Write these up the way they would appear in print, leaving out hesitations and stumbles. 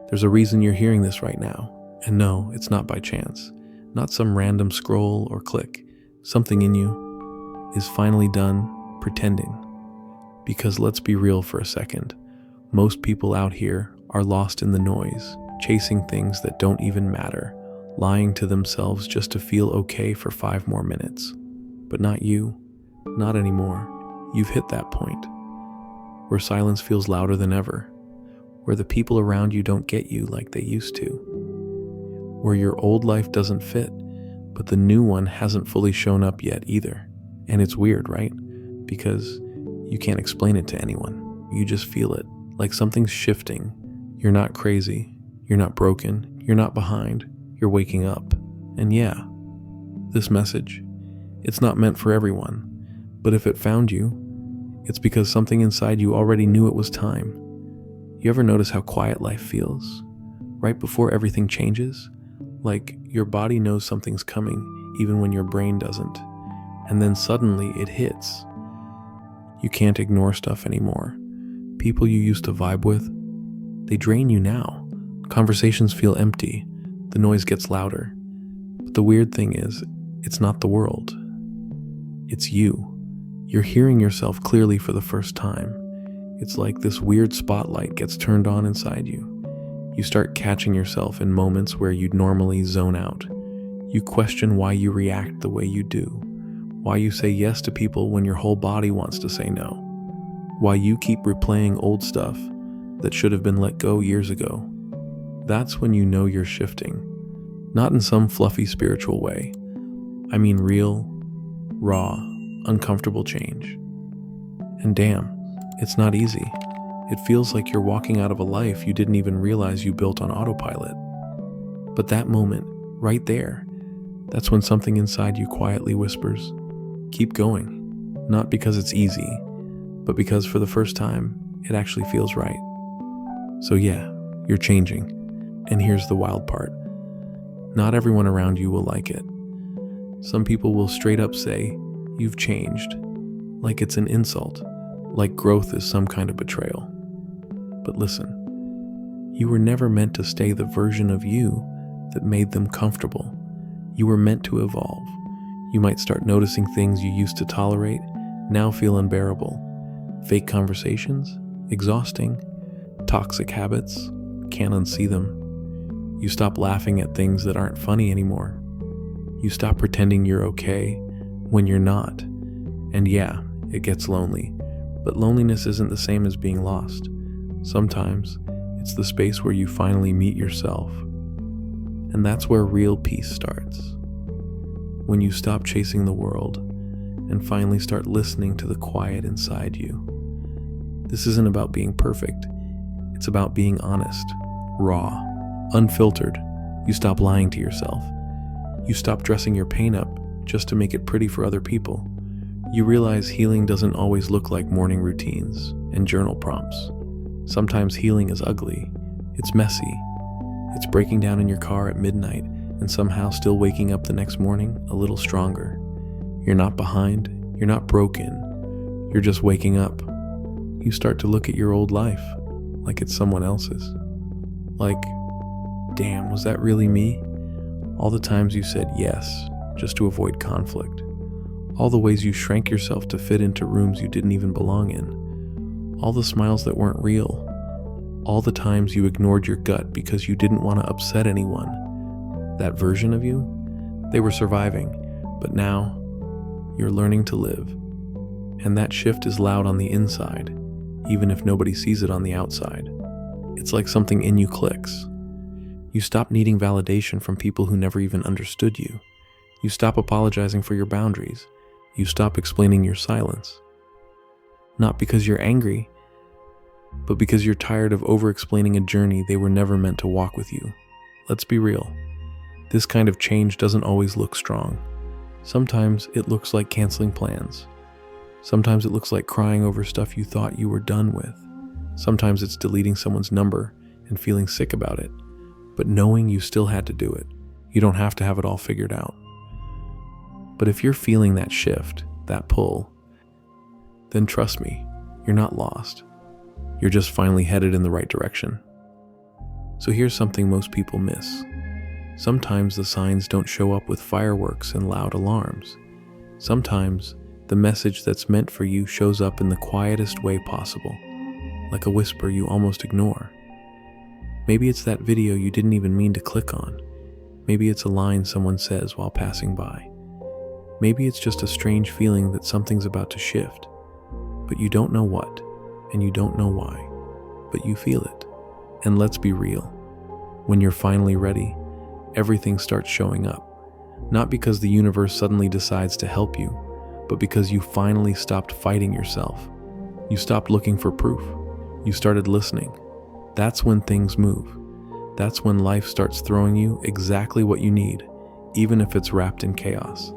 There's a reason you're hearing this right now. And no, it's not by chance. Not some random scroll or click. Something in you is finally done pretending. Because let's be real for a second. Most people out here are lost in the noise, chasing things that don't even matter, lying to themselves just to feel okay for 5 more minutes. But not you. Not anymore. You've hit that point where silence feels louder than ever, where the people around you don't get you like they used to, where your old life doesn't fit, but the new one hasn't fully shown up yet either. And it's weird, right? Because you can't explain it to anyone. You just feel it, like something's shifting. You're not crazy. You're not broken. You're not behind. You're waking up. And yeah, this message, it's not meant for everyone. But if it found you, it's because something inside you already knew it was time. You ever notice how quiet life feels? Right before everything changes? Like your body knows something's coming even when your brain doesn't. And then suddenly it hits. You can't ignore stuff anymore. People you used to vibe with, they drain you now. Conversations feel empty. The noise gets louder. But the weird thing is, it's not the world. It's you. You're hearing yourself clearly for the first time. It's like this weird spotlight gets turned on inside you. You start catching yourself in moments where you'd normally zone out. You question why you react the way you do, why you say yes to people when your whole body wants to say no, why you keep replaying old stuff that should have been let go years ago. That's when you know you're shifting, not in some fluffy spiritual way. I mean real, raw, uncomfortable change. And damn, it's not easy. It feels like you're walking out of a life you didn't even realize you built on autopilot. But that moment, right there, that's when something inside you quietly whispers, keep going. Not because it's easy, but because for the first time, it actually feels right. So yeah, you're changing. And here's the wild part. Not everyone around you will like it. Some people will straight up say, you've changed, like it's an insult, like growth is some kind of betrayal. But listen, you were never meant to stay the version of you that made them comfortable. You were meant to evolve. You might start noticing things you used to tolerate now feel unbearable. Fake conversations, exhausting. Toxic habits, can't unsee them. You stop laughing at things that aren't funny anymore. You stop pretending you're okay when you're not. And yeah, it gets lonely. But loneliness isn't the same as being lost. Sometimes it's the space where you finally meet yourself. And that's where real peace starts. When you stop chasing the world and finally start listening to the quiet inside you. This isn't about being perfect. It's about being honest, raw, unfiltered. You stop lying to yourself. You stop dressing your pain up just to make it pretty for other people. You realize healing doesn't always look like morning routines and journal prompts. Sometimes healing is ugly. It's messy. It's breaking down in your car at midnight and somehow still waking up the next morning a little stronger. You're not behind. You're not broken. You're just waking up. You start to look at your old life like it's someone else's. Like, damn, was that really me? All the times you said yes just to avoid conflict. All the ways you shrank yourself to fit into rooms you didn't even belong in. All the smiles that weren't real. All the times you ignored your gut because you didn't want to upset anyone. That version of you, they were surviving, but now you're learning to live. And that shift is loud on the inside, even if nobody sees it on the outside. It's like something in you clicks. You stop needing validation from people who never even understood you. You stop apologizing for your boundaries. You stop explaining your silence. Not because you're angry, but because you're tired of over-explaining a journey they were never meant to walk with you. Let's be real. This kind of change doesn't always look strong. Sometimes it looks like canceling plans. Sometimes it looks like crying over stuff you thought you were done with. Sometimes it's deleting someone's number and feeling sick about it, but knowing you still had to do it. You don't have to have it all figured out. But if you're feeling that shift, that pull, then trust me, you're not lost. You're just finally headed in the right direction. So here's something most people miss. Sometimes the signs don't show up with fireworks and loud alarms. Sometimes the message that's meant for you shows up in the quietest way possible, like a whisper you almost ignore. Maybe it's that video you didn't even mean to click on. Maybe it's a line someone says while passing by. Maybe it's just a strange feeling that something's about to shift, but you don't know what, and you don't know why, but you feel it. And let's be real, when you're finally ready, everything starts showing up. Not because the universe suddenly decides to help you, but because you finally stopped fighting yourself. You stopped looking for proof. You started listening. That's when things move. That's when life starts throwing you exactly what you need, even if it's wrapped in chaos.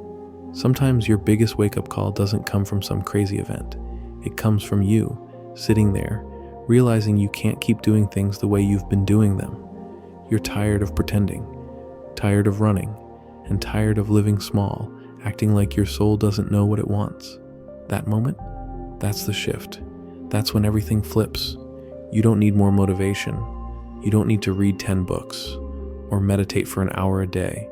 Sometimes your biggest wake-up call doesn't come from some crazy event. It comes from you, sitting there, realizing you can't keep doing things the way you've been doing them. You're tired of pretending, tired of running, and tired of living small, acting like your soul doesn't know what it wants. That moment, that's the shift. That's when everything flips. You don't need more motivation. You don't need to read 10 books or meditate for an hour a day.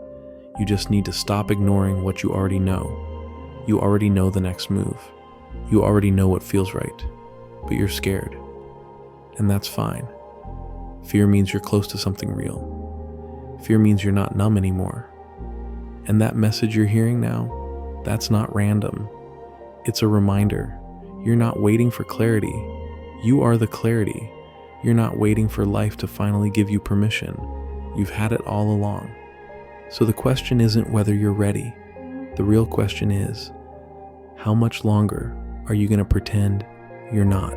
You just need to stop ignoring what you already know. You already know the next move. You already know what feels right, but you're scared. And that's fine. Fear means you're close to something real. Fear means you're not numb anymore. And that message you're hearing now, that's not random. It's a reminder. You're not waiting for clarity. You are the clarity. You're not waiting for life to finally give you permission. You've had it all along. So the question isn't whether you're ready. The real question is, how much longer are you going to pretend you're not?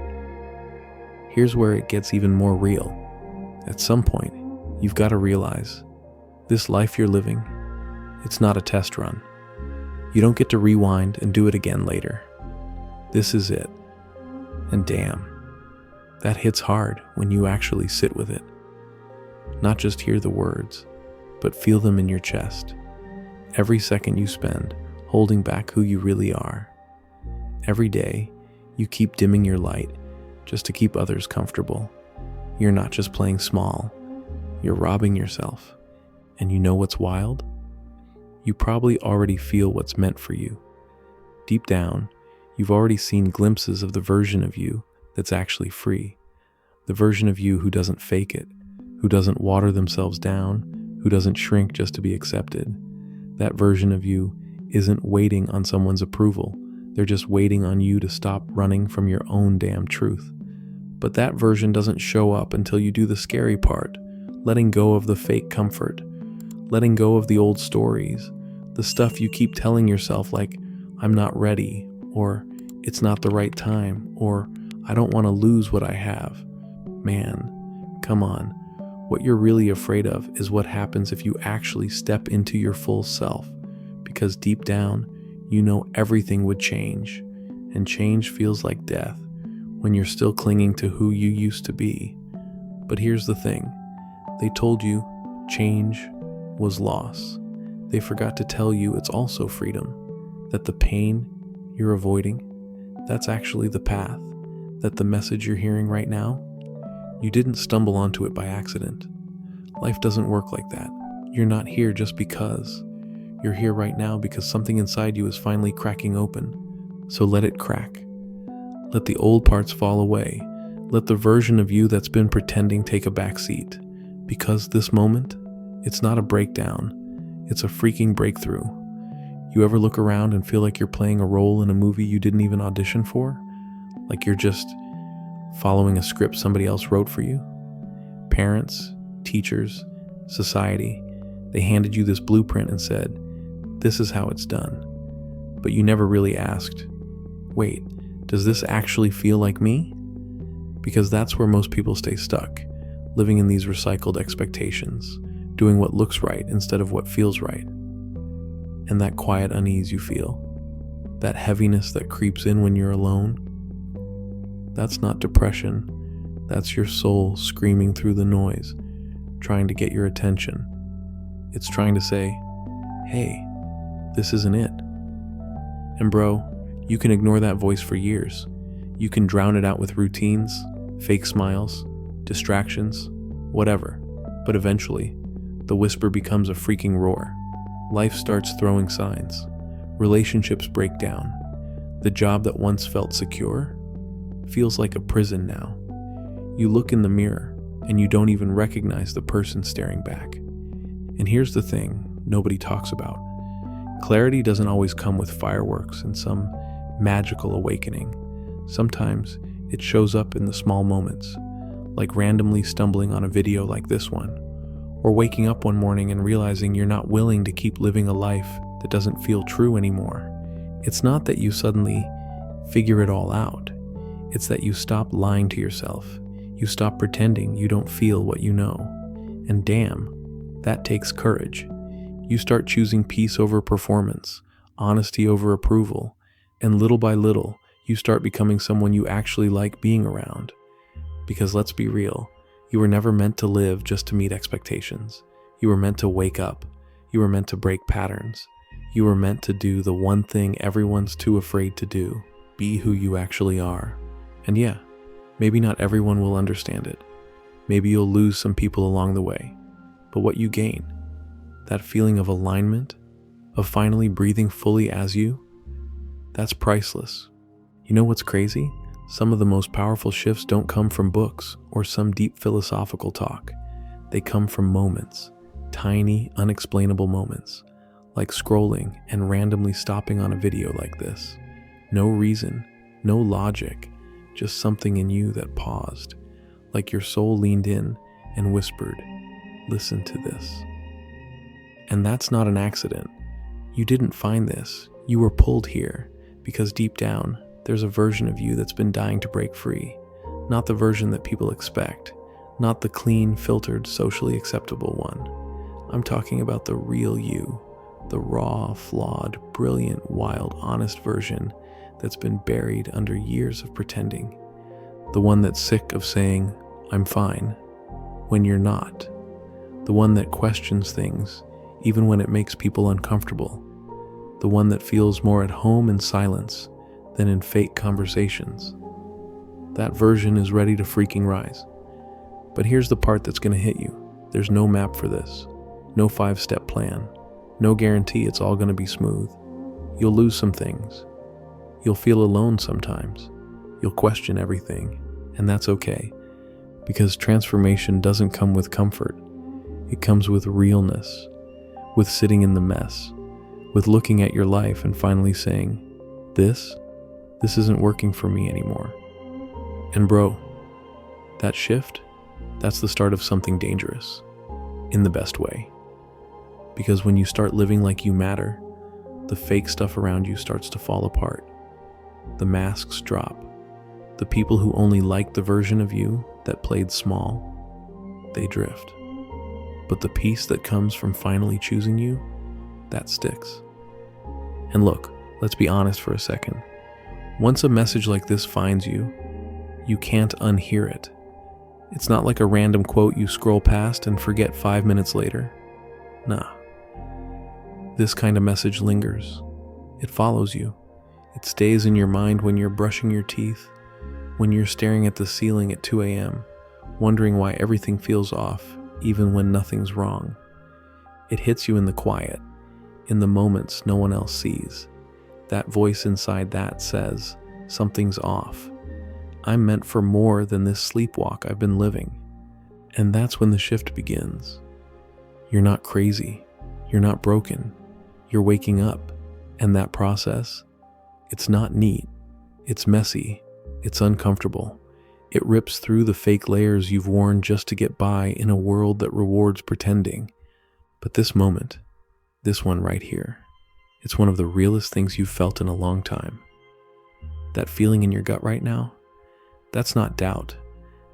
Here's where it gets even more real. At some point, you've got to realize, this life you're living, it's not a test run. You don't get to rewind and do it again later. This is it. And damn, that hits hard when you actually sit with it. Not just hear the words, but feel them in your chest. Every second you spend holding back who you really are. Every day, you keep dimming your light just to keep others comfortable. You're not just playing small, you're robbing yourself. And you know what's wild? You probably already feel what's meant for you. Deep down, you've already seen glimpses of the version of you that's actually free. The version of you who doesn't fake it, who doesn't water themselves down, who doesn't shrink just to be accepted. That version of you isn't waiting on someone's approval. They're just waiting on you to stop running from your own damn truth. But that version doesn't show up until you do the scary part, letting go of the fake comfort, letting go of the old stories, the stuff you keep telling yourself like, I'm not ready, or it's not the right time, or I don't want to lose what I have. Man, come on. What you're really afraid of is what happens if you actually step into your full self, because deep down, you know everything would change, and change feels like death when you're still clinging to who you used to be. But here's the thing. They told you change was loss. They forgot to tell you it's also freedom, that the pain you're avoiding, that's actually the path, that the message you're hearing right now, you didn't stumble onto it by accident. Life doesn't work like that. You're not here just because. You're here right now because something inside you is finally cracking open. So let it crack. Let the old parts fall away. Let the version of you that's been pretending take a back seat. Because this moment, it's not a breakdown. It's a freaking breakthrough. You ever look around and feel like you're playing a role in a movie you didn't even audition for? Like you're just following a script somebody else wrote for you? Parents, teachers, society, they handed you this blueprint and said, this is how it's done. But you never really asked, wait, does this actually feel like me? Because that's where most people stay stuck, living in these recycled expectations, doing what looks right instead of what feels right. And that quiet unease you feel, that heaviness that creeps in when you're alone, that's not depression. That's your soul screaming through the noise, trying to get your attention. It's trying to say, hey, this isn't it. And bro, you can ignore that voice for years. You can drown it out with routines, fake smiles, distractions, whatever. But eventually, the whisper becomes a freaking roar. Life starts throwing signs. Relationships break down. The job that once felt secure feels like a prison now. You look in the mirror and you don't even recognize the person staring back. And here's the thing nobody talks about. Clarity doesn't always come with fireworks and some magical awakening. Sometimes it shows up in the small moments, like randomly stumbling on a video like this one, or waking up one morning and realizing you're not willing to keep living a life that doesn't feel true anymore. It's not that you suddenly figure it all out. It's that you stop lying to yourself. You stop pretending you don't feel what you know. And damn, that takes courage. You start choosing peace over performance, honesty over approval, and little by little, you start becoming someone you actually like being around. Because let's be real, you were never meant to live just to meet expectations. You were meant to wake up. You were meant to break patterns. You were meant to do the one thing everyone's too afraid to do. Be who you actually are. And yeah, maybe not everyone will understand it. Maybe you'll lose some people along the way. But what you gain, that feeling of alignment, of finally breathing fully as you, that's priceless. You know what's crazy? Some of the most powerful shifts don't come from books or some deep philosophical talk. They come from moments, tiny, unexplainable moments, like scrolling and randomly stopping on a video like this. No reason, no logic, just something in you that paused, like your soul leaned in and whispered, "Listen to this." And that's not an accident. You didn't find this. You were pulled here because deep down, there's a version of you that's been dying to break free. Not the version that people expect. Not the clean, filtered, socially acceptable one. I'm talking about the real you. The raw, flawed, brilliant, wild, honest version that's been buried under years of pretending. The one that's sick of saying, "I'm fine," when you're not. The one that questions things, even when it makes people uncomfortable. The one that feels more at home in silence than in fake conversations. That version is ready to freaking rise. But here's the part that's gonna hit you. There's no map for this. No 5-step plan. No guarantee it's all gonna be smooth. You'll lose some things. You'll feel alone sometimes. You'll question everything. And that's okay. Because transformation doesn't come with comfort. It comes with realness. With sitting in the mess. With looking at your life and finally saying, This isn't working for me anymore. And bro, that shift, that's the start of something dangerous. In the best way. Because when you start living like you matter, the fake stuff around you starts to fall apart. The masks drop. The people who only liked the version of you that played small, they drift. But the peace that comes from finally choosing you, that sticks. And look, let's be honest for a second. Once a message like this finds you, you can't unhear it. It's not like a random quote you scroll past and forget 5 minutes later. Nah. This kind of message lingers. It follows you. It stays in your mind when you're brushing your teeth, when you're staring at the ceiling at 2 a.m., wondering why everything feels off, even when nothing's wrong. It hits you in the quiet, in the moments no one else sees. That voice inside that says, something's off. I'm meant for more than this sleepwalk I've been living. And that's when the shift begins. You're not crazy. You're not broken. You're waking up. And that process, it's not neat. It's messy. It's uncomfortable. It rips through the fake layers you've worn just to get by in a world that rewards pretending. But this moment, this one right here, it's one of the realest things you've felt in a long time. That feeling in your gut right now, that's not doubt.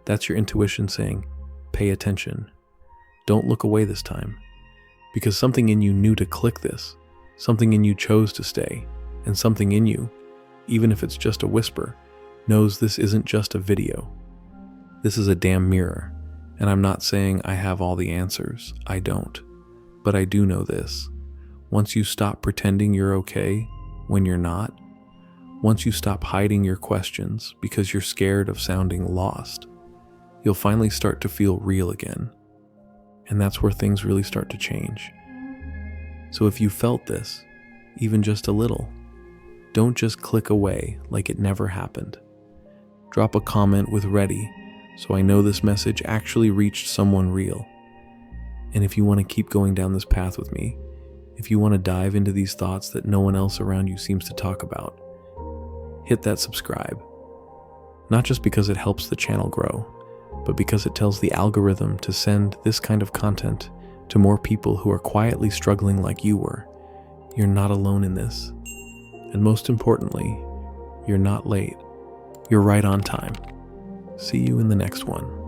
That's your intuition saying, pay attention. Don't look away this time. Because something in you knew to click this. Something in you chose to stay. And something in you, even if it's just a whisper, knows this isn't just a video. This is a damn mirror. And I'm not saying I have all the answers. I don't. But I do know this. Once you stop pretending you're okay when you're not, once you stop hiding your questions because you're scared of sounding lost, you'll finally start to feel real again. And that's where things really start to change. So if you felt this, even just a little, don't just click away like it never happened. Drop a comment with "ready" so I know this message actually reached someone real. And if you want to keep going down this path with me, if you want to dive into these thoughts that no one else around you seems to talk about, hit that subscribe. Not just because it helps the channel grow, but because it tells the algorithm to send this kind of content to more people who are quietly struggling like you were. You're not alone in this. And most importantly, you're not late. You're right on time. See you in the next one.